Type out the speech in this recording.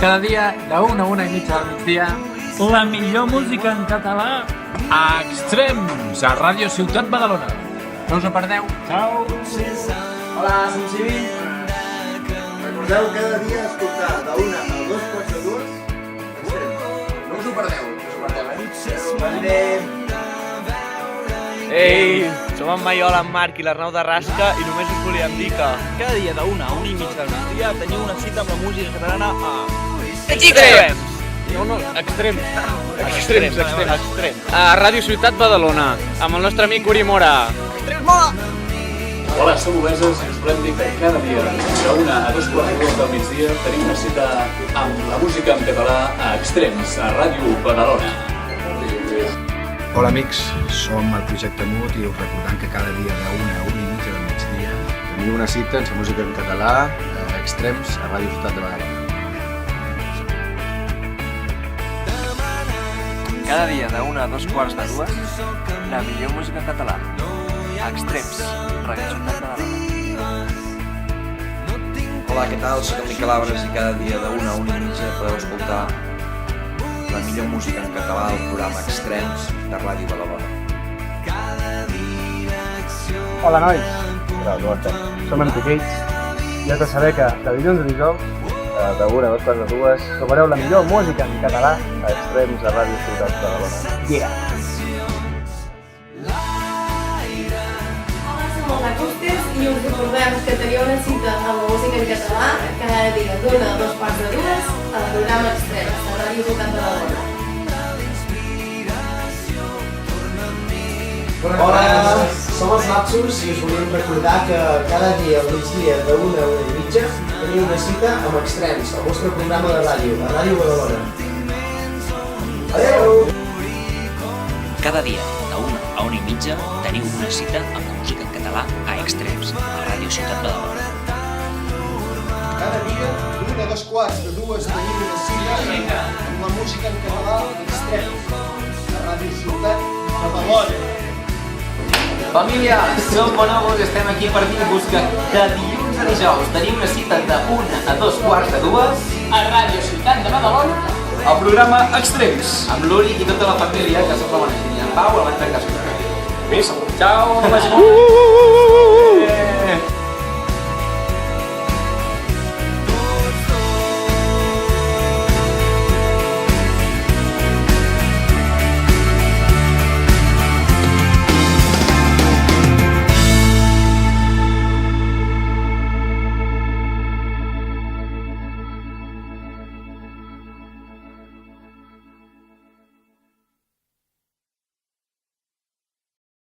Cada dia de 1 a 1:30 del migdia. La millor música en català. A Extrems, a Ràdio Ciutat Badalona. No us ho perdeu. Ciao. Hola, som Civi. Recordeu cada dia escoltar de 1 a 2:45 Extrems. No us ho perdeu, Vendrem. Ei, som en Maiola, en Marc i l'Arnau de Rasca i només us volíem dir que cada dia de 1 a 1:30 del migdia teniu una cita amb la música catalana a Extrems. No, Extrems. Extrems. A Ràdio Ciutat Badalona, amb el nostre amic Uri Mora. Hola, som Obeses i us volem dir que cada dia de 1 a 2:45 del migdia tenim una cita amb la música en català a Extrems, a Ràdio Badalona. Hola amics, som el Projecte Mut i us recordant que cada dia de 1 a 1:30 del migdia tenim una cita amb la música en català a Extrems, a Ràdio Ciutat de Badalona. Cada dia de 1 a 2:45, la millor música en català. A Extrems, Ràdio Ciutat de Badalona. Hola, què tal? Soc en Miquel Abres i cada dia de 1 a 1:30 podeu escoltar la millor música en català al programa Extrems de Ràdio Badalona. Hola nois, som en Piquets i has de saber que de dilluns a dijous de 1 a 2:45 trobareu la millor música en català a Extrems a Ràdio Ciutat de Badalona. Yeah! Som els Acústics i us recordem que teniu una cita amb la música en català cada dia d'1 a 2:45 al programa Extrems de Ràdio Ciutat de Badalona. Hola, som els Lapsus i us volíem recordar que cada dia al migdia de 1 a 1:30 teniu una cita amb Extrems, el vostre programa de ràdio, a Ràdio Badalona. Adeu! Cada dia de 1 a 1:30 teniu una cita amb la música en català a Extrems, a Ràdio Ciutat Badalona. Cada dia, d'1 a 2:45 tenim una cita amb la música en català a Extrems, a Ràdio Ciutat Badalona. Família, som Bonobos i estem aquí per dir-vos que de dilluns a dijous tenim una cita de 1 a 2:45 A Ràdio Ciutat de Badalona, al programa Extrems, amb l'Uri i tota la família, que som la Valentina, en Pau, el Marc Casco. Ciao!